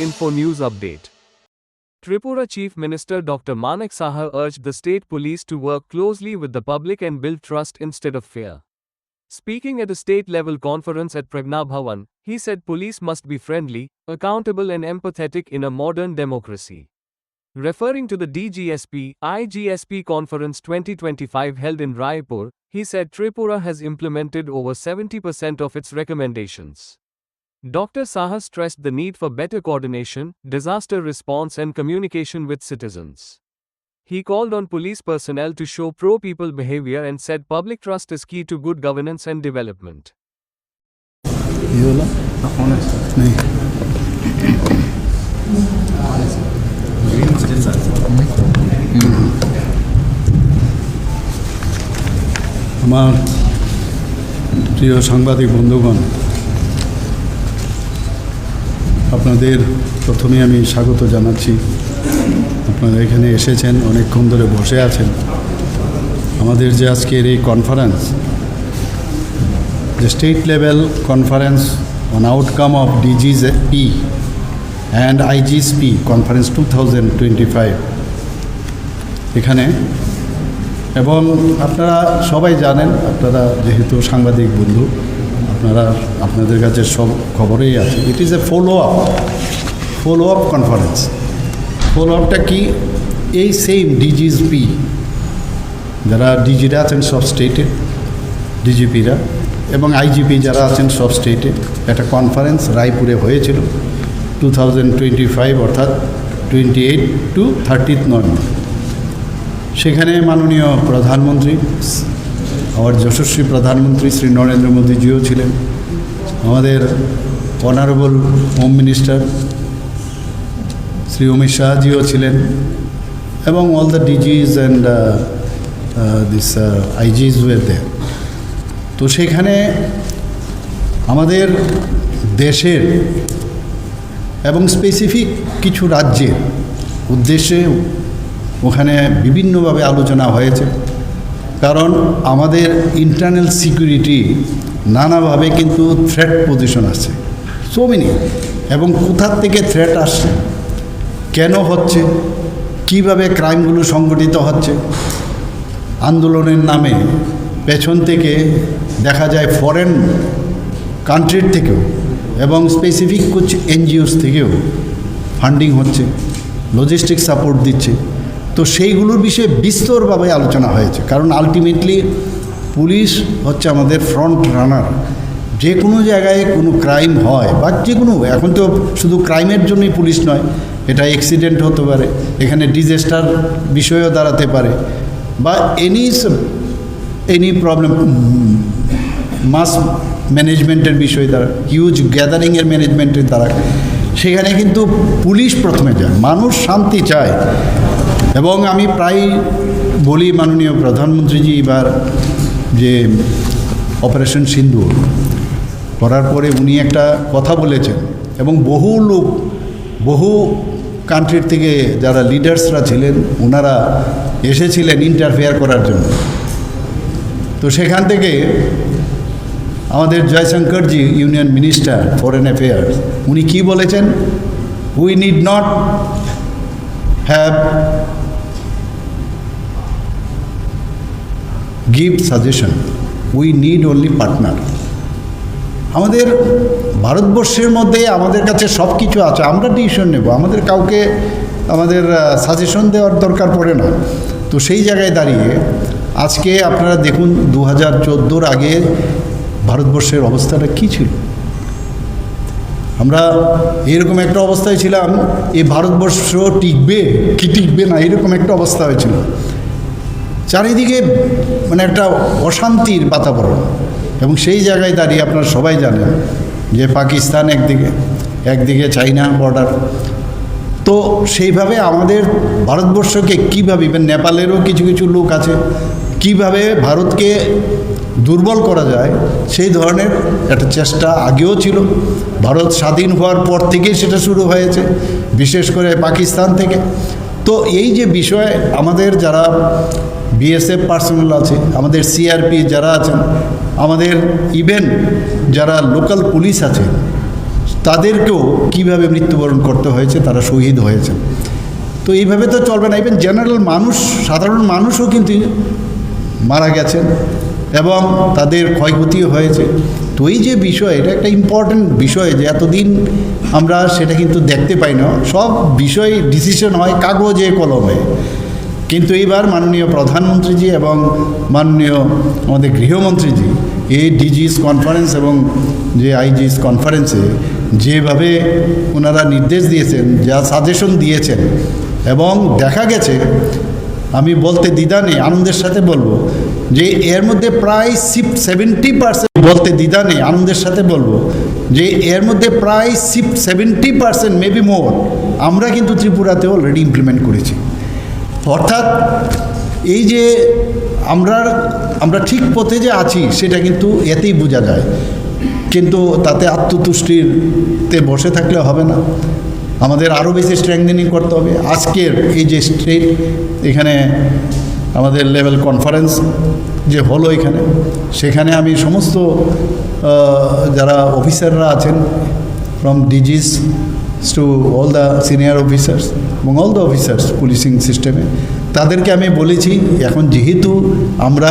Info News Update. Tripura Chief Minister Dr. Manak Saha urged the state police to work closely with the public and build trust instead of fear. Speaking at a state-level conference at Pragna Bhavan, he said police must be friendly, accountable and empathetic in a modern democracy. Referring to the DGSP, IGSP Conference 2025 held in Raipur, he said Tripura has implemented over 70% of its recommendations. Dr. Saha stressed the need for better coordination, disaster response and communication with citizens. He called on police personnel to show pro-people behavior and said public trust is key to good governance and development. আমার প্রিয় সাংবাদিক বন্ধুগণ, আপনাদের প্রথমে আমি স্বাগত জানাচ্ছি। আপনারা এখানে এসেছেন, অনেকক্ষণ ধরে বসে আছেন। আমাদের যে আজকের এই কনফারেন্স, যে state level conference on outcome of DGSP and IGSP conference 2025 এখানে, এবং আপনারা সবাই জানেন, আপনারা যেহেতু সাংবাদিক বন্ধু, আপনাদের কাছে সব খবরেই আছে। It is a follow up conference. Follow আপটা কি? এই সেম ডিজিএসপি যারা ডিজিরা আছেন সব স্টেটে, ডিজিপিরা এবং আইজিপি যারা আছেন সব স্টেটে, একটা কনফারেন্স রায়পুরে হয়েছিল 2025 অর্থাৎ 28 to 30 নভেম্বর। সেখানে মাননীয় প্রধানমন্ত্রী, আমার যশস্বী প্রধানমন্ত্রী শ্রী নরেন্দ্র মোদীজিও ছিলেন, আমাদের honourable home minister Shri Amit শাহজিও ছিলেন, এবং all the DGs and this IGs were there. তো সেখানে আমাদের দেশের এবং স্পেসিফিক কিছু রাজ্যের উদ্দেশ্যে ওখানে বিভিন্নভাবে আলোচনা হয়েছে। কারণ আমাদের ইন্টারনাল সিকিউরিটি নানাভাবে কিন্তু থ্রেট পজিশন আসছে, সো মেনি, এবং কোথার থেকে থ্রেট আসছে, কেন হচ্ছে, কিভাবে ক্রাইমগুলো সংগঠিত হচ্ছে, আন্দোলনের নামে পেছন থেকে দেখা যায় ফরেন কান্ট্রির থেকেও এবং স্পেসিফিক কিছু এনজিওস থেকেও ফান্ডিং হচ্ছে, লজিস্টিক সাপোর্ট দিচ্ছে। তো সেইগুলোর বিষয়ে বিস্তরভাবে আলোচনা হয়েছে। কারণ আলটিমেটলি পুলিশ হচ্ছে আমাদের ফ্রন্ট রানার। যে কোনো জায়গায় কোনো ক্রাইম হয় বা যে কোনো, এখন তো শুধু ক্রাইমের জন্যই পুলিশ নয়, এটা অ্যাক্সিডেন্ট হতে পারে, এখানে ডিজাস্টার বিষয়েও দাঁড়াতে পারে, বা এনি প্রবলেম, মাস ম্যানেজমেন্টের বিষয় দ্বারা, হিউজ গ্যাদারিংয়ের ম্যানেজমেন্টের দ্বারা, সেখানে কিন্তু পুলিশ প্রথমে যায়। মানুষ শান্তি চায়। এবং আমি প্রায় বলি, মাননীয় প্রধানমন্ত্রীজি এবার যে অপারেশন সিন্দুর করার পরে উনি একটা কথা বলেছেন, এবং বহু লোক, বহু কান্ট্রির থেকে যারা লিডার্সরা ছিলেন ওনারা এসেছিলেন ইন্টারফেয়ার করার জন্য। তো সেখান থেকে আমাদের জয়শঙ্করজি, ইউনিয়ন মিনিস্টার ফরেন অ্যাফেয়ার্স, উনি কি বলেছেন? We need not have give suggestion, we need only partner. আমাদের ভারতবর্ষের মধ্যে আমাদের কাছে সব কিছু আছে, আমরা ডিসিশন নেব, আমাদের কাউকে আমাদের সাজেশন দেওয়ার দরকার পড়ে না। তো সেই জায়গায় দাঁড়িয়ে আজকে আপনারা দেখুন 2014 আগে ভারতবর্ষের অবস্থাটা কী ছিল। আমরা এরকম একটা অবস্থায় ছিলাম, এই ভারতবর্ষ টিকবে কি টিকবে না, এরকম একটা অবস্থা হয়েছিল। চারিদিকে মানে একটা অশান্তির বাতাবরণ, এবং সেই জায়গায় দাঁড়িয়ে আপনারা সবাই জানেন যে পাকিস্তান একদিকে চাইনা বর্ডার। তো সেইভাবে আমাদের ভারতবর্ষকে কীভাবে, নেপালেরও কিছু কিছু লোক আছে, কিভাবে ভারতকে দুর্বল করা যায় সেই ধরনের একটা চেষ্টা আগেও ছিল। ভারত স্বাধীন হওয়ার পর থেকেই সেটা শুরু হয়েছে, বিশেষ করে পাকিস্তান থেকে। তো এই যে বিষয়, আমাদের যারা বিএসএফ পার্সোনাল আছে, আমাদের সিআরপি যারা আছেন, আমাদের ইভেন যারা লোকাল পুলিশ আছে, তাদেরকেও কিভাবে মৃত্যুবরণ করতে হয়েছে, তারা শহীদ হয়েছে। তো এইভাবে তো চলবে না। ইভেন জেনারেল মানুষ, সাধারণ মানুষও কিন্তু মারা গেছেন এবং তাদের ক্ষয়ক্ষতিও হয়েছে। তো এই যে বিষয়, এটা একটা ইম্পর্ট্যান্ট বিষয় যে এতদিন আমরা সেটা কিন্তু দেখতে পাই না। সব বিষয় ডিসিশন হয় কাগজে কলমে, কিন্তু এইবার মাননীয় প্রধানমন্ত্রীজি এবং মাননীয় আমাদের গৃহমন্ত্রীজি এই ডিজিস কনফারেন্স এবং যে আইজিস কনফারেন্সে যেভাবে ওনারা নির্দেশ দিয়েছেন, যা সাজেশন দিয়েছেন, এবং দেখা গেছে, আমি বলতে দ্বিধা নেই, আনন্দের সাথে বলবো যে এর মধ্যে প্রায় 70% বলতে দ্বিধা নেই, আনন্দের সাথে বলবো যে এর মধ্যে প্রায় 70% মেবি মোর আমরা কিন্তু ত্রিপুরাতে অলরেডি ইমপ্লিমেন্ট করেছি। অর্থাৎ এই যে আমরা ঠিক পথে যে আছি সেটা কিন্তু এতেই বোঝা যায়। কিন্তু তাতে আত্মতুষ্টিতে বসে থাকলে হবে না, আমাদের আরও বেশি স্ট্রেংথেনিং করতে হবে। আজকের এই যে স্টেট এখানে আমাদের লেভেল কনফারেন্স যে হলো এখানে, সেখানে আমি সমস্ত যারা অফিসাররা আছেন from disease to all the senior officers এবং অল দ্য অফিসার্স পুলিশিং সিস্টেমে, তাদেরকে আমি বলেছি এখন যেহেতু আমরা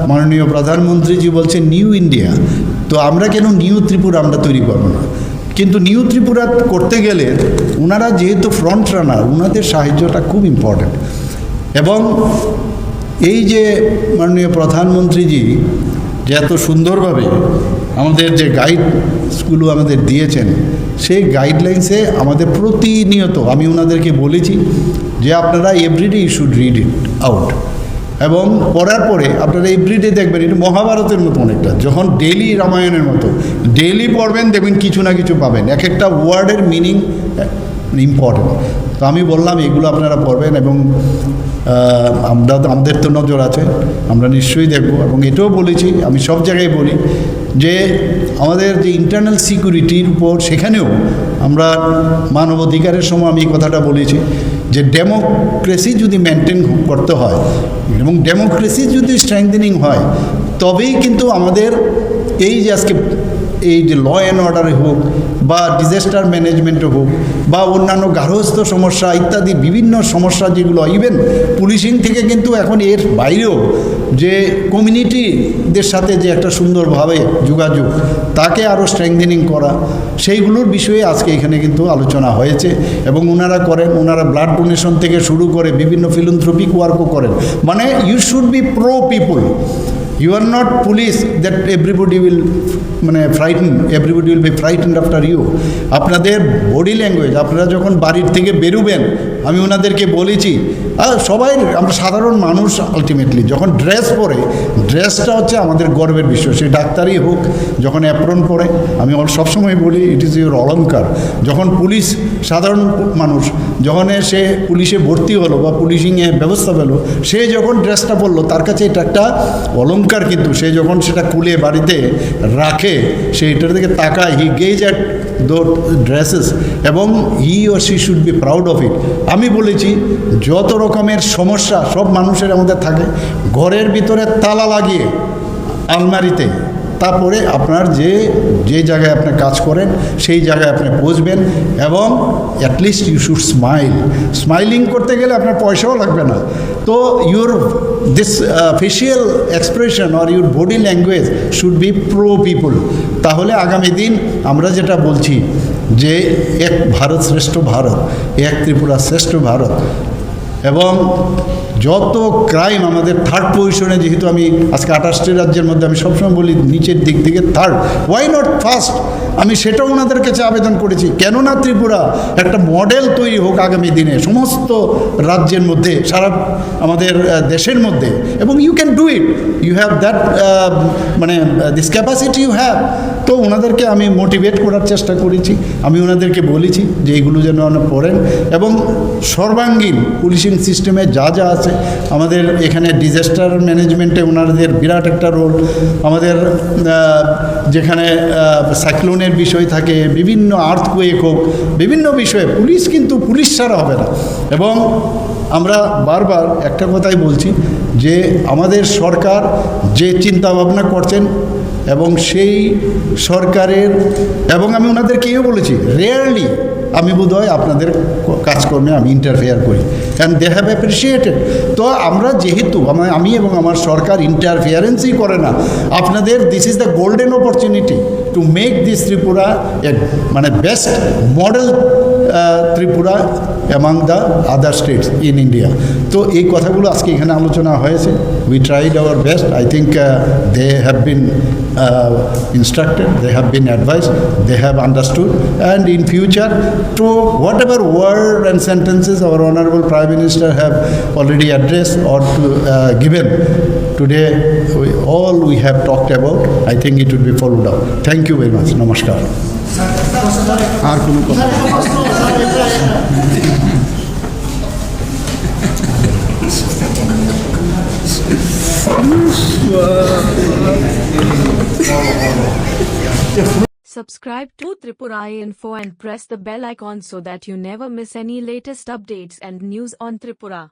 মাননীয় প্রধানমন্ত্রীজি বলছেন নিউ ইন্ডিয়া, তো আমরা কেন নিউ ত্রিপুরা আমরা তৈরি করবো না? কিন্তু নিউ ত্রিপুরা করতে গেলে ওনারা যেহেতু ফ্রন্ট রানার, ওনাদের সাহায্যটা খুব ইম্পর্ট্যান্ট। এবং এই যে মাননীয় প্রধানমন্ত্রীজি যে এত সুন্দরভাবে আমাদের যে গাইডসগুলো আমাদের দিয়েছেন, সেই গাইডলাইন্সে আমাদের প্রতিনিয়ত আমি ওনাদেরকে বলেছি যে আপনারা everyday you should read it out, এবং পড়ার পরে আপনারা এভরিডে দেখবেন এটা মহাভারতের মতো অনেকটা, যখন ডেইলি রামায়ণের মতো ডেইলি পড়বেন দেখবেন কিছু না কিছু পাবেন, এক একটা ওয়ার্ডের মিনিং ইম্পর্টেন্ট। তো আমি বললাম এগুলো আপনারা পড়বেন এবং আমাদের তো নজর আছে, আমরা নিশ্চয়ই দেখব। এবং এটাও বলেছি, আমি সব জায়গায় বলি যে আমাদের যে ইন্টারনাল সিকিউরিটির উপর, সেখানেও আমরা মানবাধিকারের সময় আমি এই কথাটা বলেছি যে ডেমোক্রেসি যদি মেনটেন করতে হয় এবং ডেমোক্রেসি যদি স্ট্রেংথেনিং হয়, তবেই কিন্তু আমাদের এই যে আজকে এই যে ল অ্যান্ড অর্ডারে হোক বা ডিজাস্টার ম্যানেজমেন্টে হোক বা অন্যান্য গার্হস্থ্য সমস্যা ইত্যাদি বিভিন্ন সমস্যা যেগুলো, ইভেন পুলিশিং থেকে কিন্তু এখন এর বাইরেও যে কমিউনিটিদের সাথে যে একটা সুন্দরভাবে যোগাযোগ, তাকে আরও স্ট্রেংথেনিং করা, সেইগুলোর বিষয়ে আজকে এখানে কিন্তু আলোচনা হয়েছে। এবং ওনারা করেন, ওনারা ব্লাড ডোনেশন থেকে শুরু করে বিভিন্ন ফিলান্থ্রপিক ওয়ার্কও করেন। মানে you should be pro people, you are not police that everybody will everybody will be frightened after you. আপনাদের বডি ল্যাঙ্গুয়েজ, আপনারা যখন বাড়ির থেকে বেরোবেন, আমি ওনাদেরকে বলেছি সবাই আমরা সাধারণ মানুষ, আলটিমেটলি যখন ড্রেস পরে, ড্রেসটা হচ্ছে আমাদের গর্বের বিষয়। সে ডাক্তারই হোক, যখন অ্যাপ্রন পরে, আমি সবসময় বলি ইট ইজ ইউর অলঙ্কার। যখন পুলিশ, সাধারণ মানুষ যখন সে পুলিশে ভর্তি হলো বা পুলিশিংয়ে ব্যবস্থা পেলো, সে যখন ড্রেসটা পরলো তার কাছে এটা একটা অলঙ্কার। কিন্তু সে যখন সেটা খুলে বাড়িতে রাখে, সে এটার দিকে তাকায়, হি গেজ অ্যাট দো ড্রেসেস এবং he or she should be proud of it. আমি বলেছি যত রকমের সমস্যা সব মানুষের আমাদের থাকে, ঘরের ভিতরে তালা লাগিয়ে আলমারিতে, তারপরে আপনার যে জায়গায় আপনি কাজ করেন সেই জায়গায় আপনি পৌঁছবেন এবং অ্যাটলিস্ট ইউ শুড স্মাইলিং করতে গেলে আপনার পয়সাও লাগবে না। তো your this facial expression or your body language should be pro people. তাহলে আগামী দিন আমরা যেটা বলছি যে এক ভারত শ্রেষ্ঠ ভারত, এক ত্রিপুরা শ্রেষ্ঠ ভারত, এবং যত ক্রাইম আমাদের থার্ড পজিশনে, যেহেতু আমি আজকে 28টি রাজ্যের মধ্যে আমি সবসময় বলি নিচের দিক থেকে থার্ড, ওয়াই নট ফার্স্ট? আমি সেটাও ওনাদের কাছে আবেদন করেছি, কেননা ত্রিপুরা একটা মডেল তৈরি হোক আগামী দিনে সমস্ত রাজ্যের মধ্যে, সারা আমাদের দেশের মধ্যে। এবং you can do it, you have that this capacity you have. তো ওনাদেরকে আমি মোটিভেট করার চেষ্টা করেছি, আমি ওনাদেরকে বলেছি যে এইগুলো যেন ওনারা পড়েন এবং সর্বাঙ্গীন পুলিশিং সিস্টেমে যা যা আছে, আমাদের এখানে ডিজাস্টার ম্যানেজমেন্টে ওনাদের বিরাট একটা রোল, আমাদের যেখানে সাইক্লোনের বিষয় থাকে, বিভিন্ন আর্থকুয়েক হোক, বিভিন্ন বিষয়ে পুলিশ কিন্তু পুলিশ ছাড়া হবে না। এবং আমরা বারবার একটা কথাই বলছি যে আমাদের সরকার যে চিন্তা ভাবনা করছেন এবং সেই সরকারের, এবং আমি ওনাদেরকেও বলেছি রেয়ারলি আমি বোধহয় আপনাদের কাজকর্মে আমি ইন্টারফেয়ার করি, অ্যান্ড দে হ্যাভ অ্যাপ্রিসিয়েটেড। তো আমরা যেহেতু আমি এবং আমার সরকার ইন্টারফিয়ারেন্সই করে না, আপনাদের this is the golden opportunity to make this Tripura এ মানে best model Tripura among the other states in India. তো এই কথাগুলো আজকে এখানে আলোচনা হয়েছে। We tried our best. I think they have been instructed, they have been advised, they have understood, and in future to whatever word and sentences our Honorable Prime Minister have already addressed or to given today, all we have talked about, I think it will be followed up. Thank you very much. Namaskar. আর কোনো কথা? Subscribe to Tripura Info and press the bell icon so that you never miss any latest updates and news on Tripura.